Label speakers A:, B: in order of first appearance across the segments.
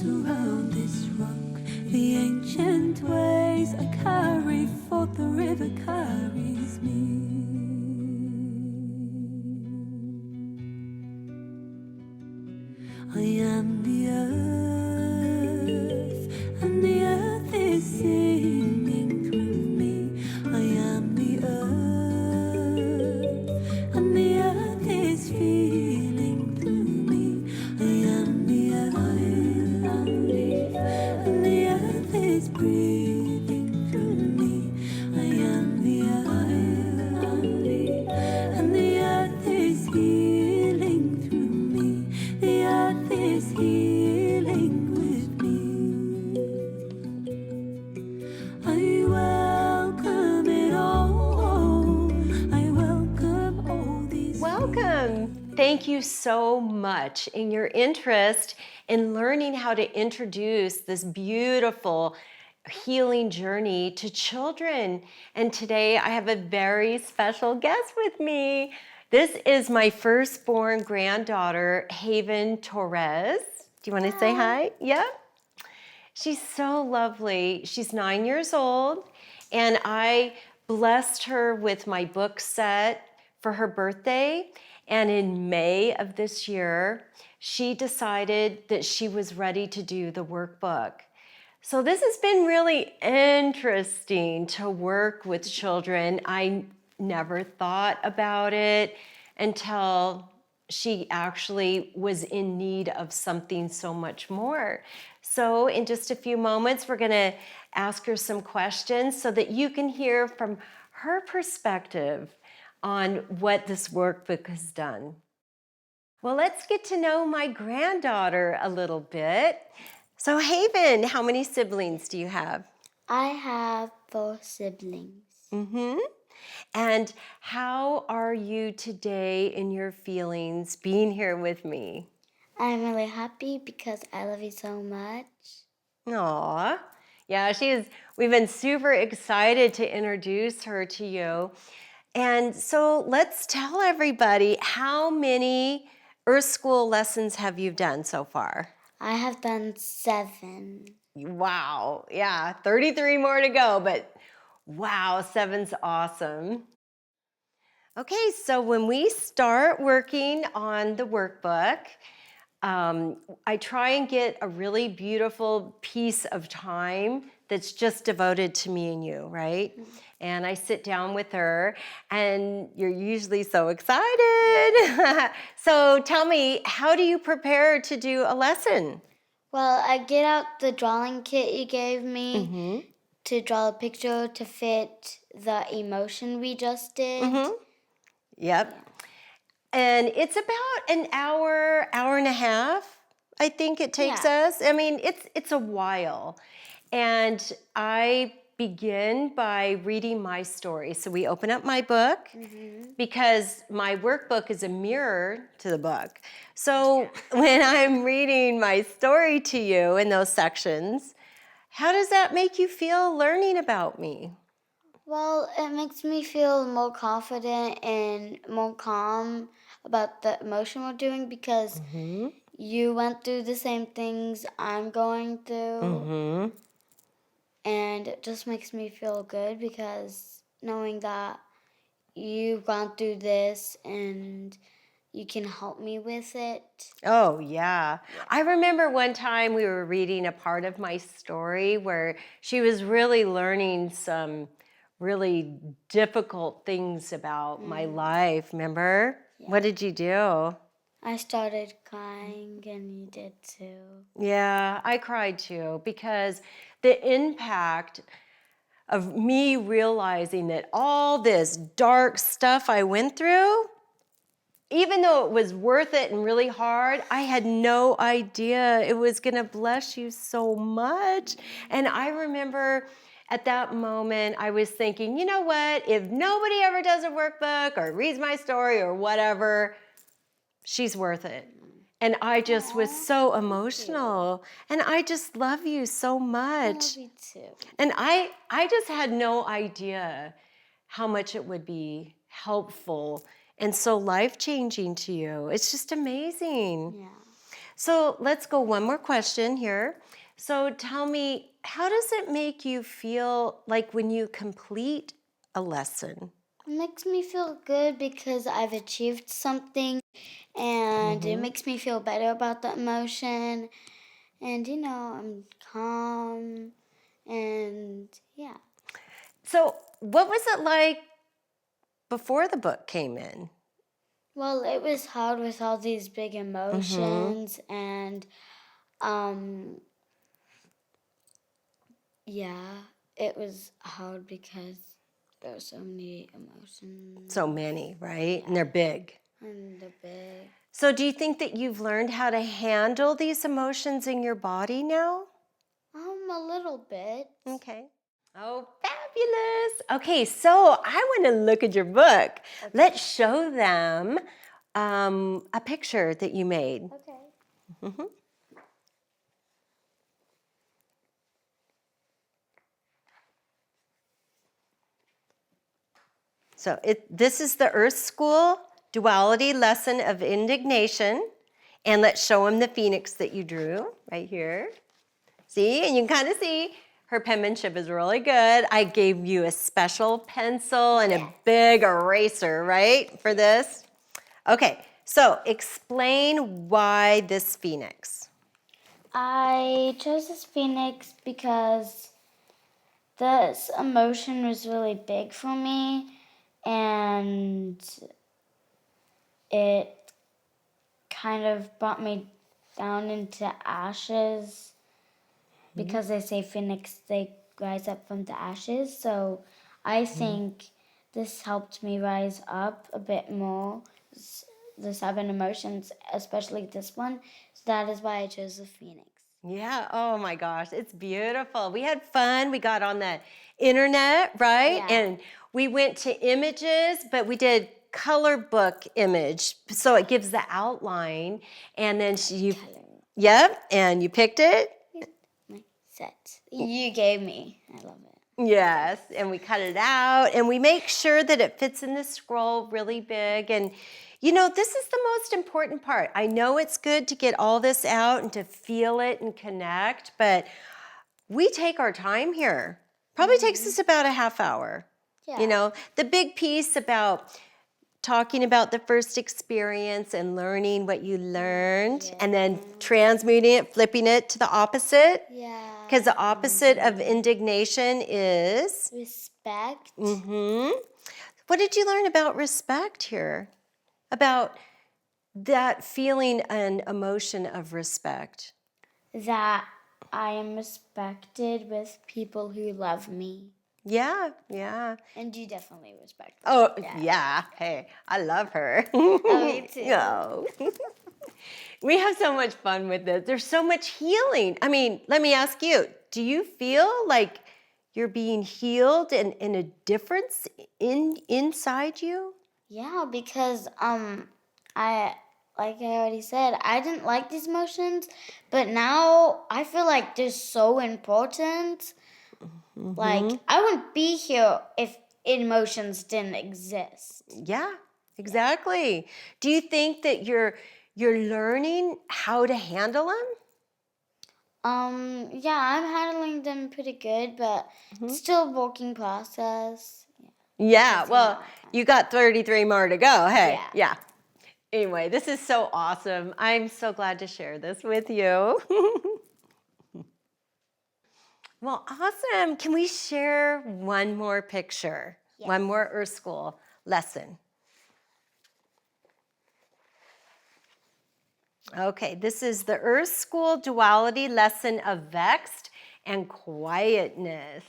A: around this rock, the ancient ways I carry forth, the river carries me. I am the earth, and the earth is singing through me. I am the earth, and the earth is feeling through me. I am the earth, and the earth is breathing through me. I am the earth, and the earth is healing through me. The earth is healing with me. I welcome it all. I welcome all these.
B: Welcome. Thank you so much in your interest in learning how to introduce this beautiful healing journey to children. And today I have a very special guest with me. This is my firstborn granddaughter, Haven Torres. Do you want to say hi? Yeah. She's so lovely. She's 9 years old, and I blessed her with my book set for her birthday. And in May of this year, she decided that she was ready to do the workbook. So this has been really interesting to work with children. I never thought about it until she actually was in need of something so much more. So in just a few moments, we're going to ask her some questions so that you can hear from her perspective on what this workbook has done. Well, let's get to know my granddaughter a little bit. So Haven, how many siblings do you have?
C: I have 4 siblings.
B: Mm-hmm. And how are you today in your feelings being here with me?
C: I'm really happy because I love you so much.
B: Aw. Yeah, we've been super excited to introduce her to you. And so let's tell everybody, how many Earth School lessons have you done so far?
C: I have done 7.
B: Wow. Yeah, 33 more to go, but wow, 7's awesome. Okay, so when we start working on the workbook, I try and get a really beautiful piece of time that's just devoted to me and you, right? Mm-hmm. And I sit down with her, and you're usually so excited. So tell me, how do you prepare to do a lesson?
C: Well, I get out the drawing kit you gave me to draw a picture to fit the emotion we just did.
B: Mm-hmm. Yep. Yeah. And it's about an hour and a half, I think it takes us. I mean, it's a while. And I begin by reading my story. So we open up my book because my workbook is a mirror to the book. So when I'm reading my story to you in those sections, how does that make you feel learning about me?
C: Well, it makes me feel more confident and more calm about the emotion we're doing because you went through the same things I'm going through. And it just makes me feel good because knowing that you've gone through this and you can help me with it.
B: Oh, yeah. I remember one time we were reading a part of my story where she was really learning some really difficult things about my life, remember? Yeah. What did you do?
C: I started crying and you did too.
B: Yeah, I cried too because the impact of me realizing that all this dark stuff I went through, even though it was worth it and really hard, I had no idea it was going to bless you so much. And I remember at that moment, I was thinking, you know what? If nobody ever does a workbook or reads my story or whatever, she's worth it. And I just was so emotional. And I just love you so much.
C: I love you too.
B: And I just had no idea how much it would be helpful and so life-changing to you. It's just amazing.
C: Yeah.
B: So let's go one more question here. So tell me, how does it make you feel like when you complete a lesson?
C: It makes me feel good because I've achieved something, and it makes me feel better about the emotion. And I'm calm, and yeah.
B: So what was it like before the book came in?
C: Well, it was hard with all these big emotions, and yeah, it was hard because there were so many emotions
B: So many, right? And they're big.
C: and they're big.
B: So do you think that you've learned how to handle these emotions in your body now?
C: A little bit.
B: Okay. Oh, fabulous. Okay, so I want to look at your book. Let's show them a picture that you made.
C: Okay.
B: So this is the Earth School Duality Lesson of Indignation. And let's show them the phoenix that you drew right here. See, and you can kind of see her penmanship is really good. I gave you a special pencil and a big eraser, right, for this? Okay, so explain why this phoenix.
C: I chose this phoenix because this emotion was really big for me, and it kind of brought me down into ashes because they say phoenix, they rise up from the ashes. So I think this helped me rise up a bit more, the 7 emotions, especially this one. So that is why I chose the phoenix.
B: Yeah, oh my gosh, it's beautiful. We had fun. We got on the internet, right?
C: Yeah.
B: And we went to images, but we did color book image. So it gives the outline. And then yep, and you picked it?
C: My set. You gave me. I love it.
B: Yes, and we cut it out and we make sure that it fits in the scroll really big. And this is the most important part. I know it's good to get all this out and to feel it and connect, but we take our time here. Probably takes us about a half hour.
C: Yeah.
B: The big piece about talking about the first experience and learning what you learned and then transmuting it, flipping it to the opposite.
C: Yeah.
B: Because the opposite of indignation is?
C: Respect.
B: What did you learn about respect here? About that feeling and emotion of respect?
C: That I am respected with people who love me.
B: Yeah, yeah.
C: And you definitely respect me.
B: Oh, yeah. Hey, I love her.
C: Oh, me too.
B: No. We have so much fun with this. There's so much healing. I mean, let me ask you, do you feel like you're being healed and in a difference inside you?
C: Yeah, because I like I already said, I didn't like these emotions, but now I feel like they're so important. Like I wouldn't be here if emotions didn't exist.
B: Yeah, exactly. Do you think that you're learning how to handle them?
C: Yeah, I'm handling them pretty good, but it's still a working process.
B: Yeah, well, you got 33 more to go. Hey,
C: Yeah.
B: yeah. Anyway, this is so awesome. I'm so glad to share this with you. Well, awesome. Can we share one more picture?
C: Yeah.
B: One more Earth School lesson. Okay, this is the Earth School Duality Lesson of Vexed and Quietness.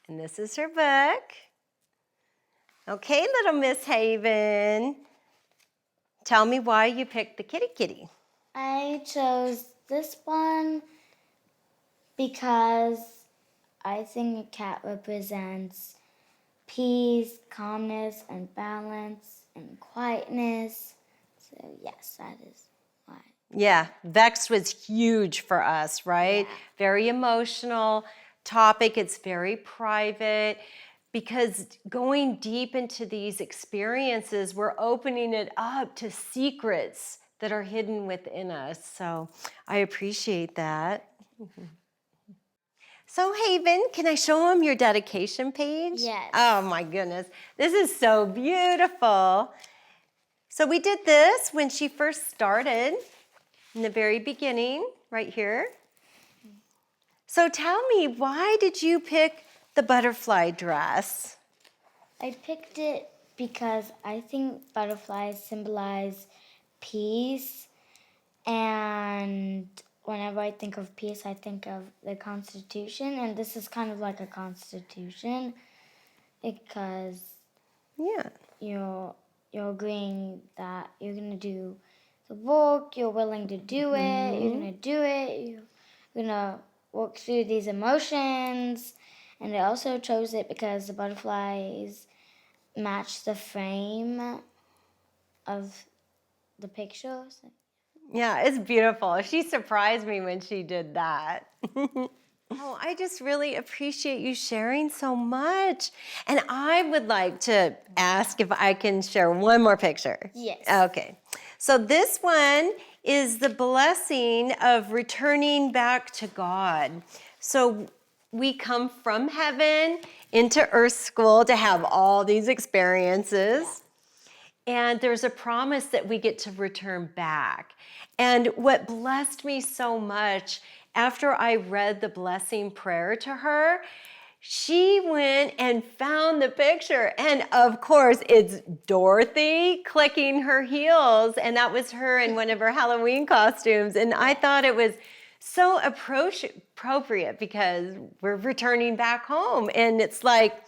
B: And this is her book. Okay, little Miss Haven. Tell me why you picked the kitty kitty.
C: I chose this one because I think a cat represents peace, calmness, and balance, and quietness. So yes, that is why.
B: Yeah, Vex was huge for us, right?
C: Yeah.
B: Very emotional topic. It's very private because going deep into these experiences, we're opening it up to secrets that are hidden within us. So I appreciate that. So Haven, can I show them your dedication page?
C: Yes.
B: Oh my goodness, this is so beautiful. So we did this when she first started in the very beginning, right here. So tell me, why did you pick the butterfly dress?
C: I picked it because I think butterflies symbolize peace, and whenever I think of peace, I think of the Constitution, and this is kind of like a Constitution because
B: Yeah.
C: you're agreeing that you're gonna do the work, you're willing to do it, you're gonna do it, you're gonna work through these emotions, and I also chose it because the butterflies match the frame of the picture. So.
B: Yeah, it's beautiful. She surprised me when she did that. Oh, I just really appreciate you sharing so much. And I would like to ask if I can share one more picture.
C: Yes.
B: Okay. So this one is the blessing of returning back to God. So we come from heaven into earth school to have all these experiences. And there's a promise that we get to return back. And what blessed me so much, after I read the blessing prayer to her, she went and found the picture. And of course, it's Dorothy clicking her heels. And that was her in one of her Halloween costumes. And I thought it was so appropriate because we're returning back home. And it's like,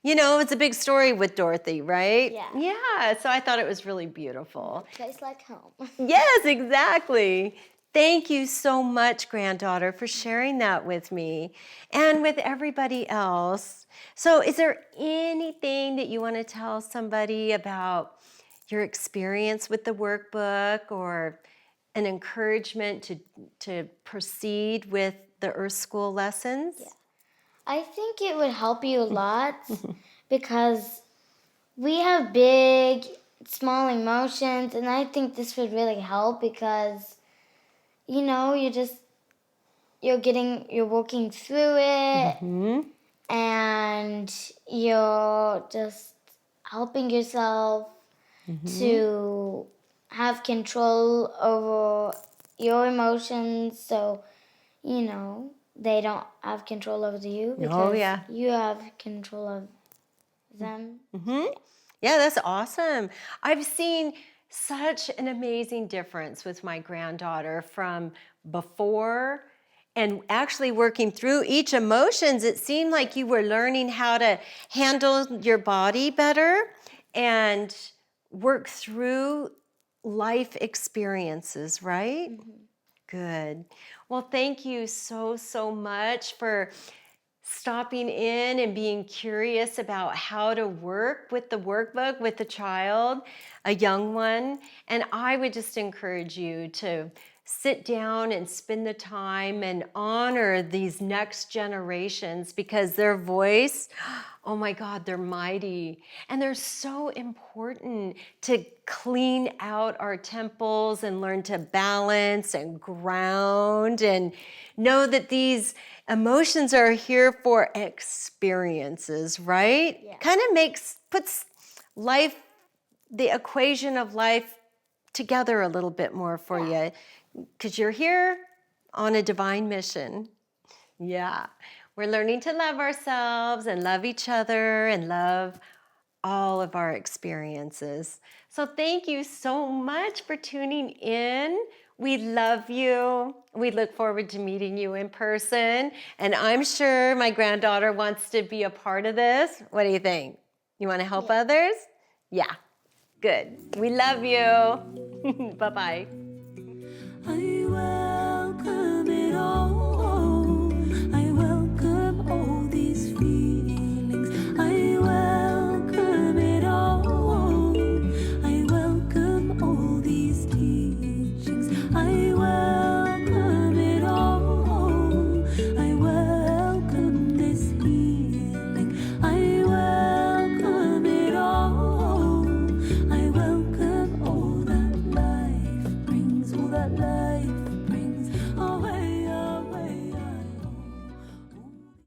B: you know, it's a big story with Dorothy, right?
C: Yeah.
B: Yeah, so I thought it was really beautiful.
C: A place like home.
B: Yes, exactly. Thank you so much, granddaughter, for sharing that with me and with everybody else. So is there anything that you want to tell somebody about your experience with the workbook, or an encouragement to proceed with the Earth School lessons?
C: Yeah. I think it would help you a lot because we have big, small emotions, and I think this would really help because, you know, you're working through it, and you're just helping yourself to have control over your emotions, so, you know, they don't have control over you because
B: yeah.
C: you have control of them.
B: Yeah, that's awesome. I've seen such an amazing difference with my granddaughter from before and actually working through each emotions. It seemed like you were learning how to handle your body better and work through life experiences, right? Good. Well, thank you so, so much for stopping in and being curious about how to work with the workbook with a child, a young one. And I would just encourage you to sit down and spend the time and honor these next generations, because their voice, oh my God, they're mighty. And they're so important to clean out our temples and learn to balance and ground and know that these emotions are here for experiences, right?
C: Yeah.
B: Kind of puts life, the equation of life together a little bit more for you, because you're here on a divine mission. Yeah. We're learning to love ourselves and love each other and love all of our experiences. So thank you so much for tuning in. We love you. We look forward to meeting you in person. And I'm sure my granddaughter wants to be a part of this. What do you think? You want to help others? Yeah. Good. We love you. Bye-bye.
A: I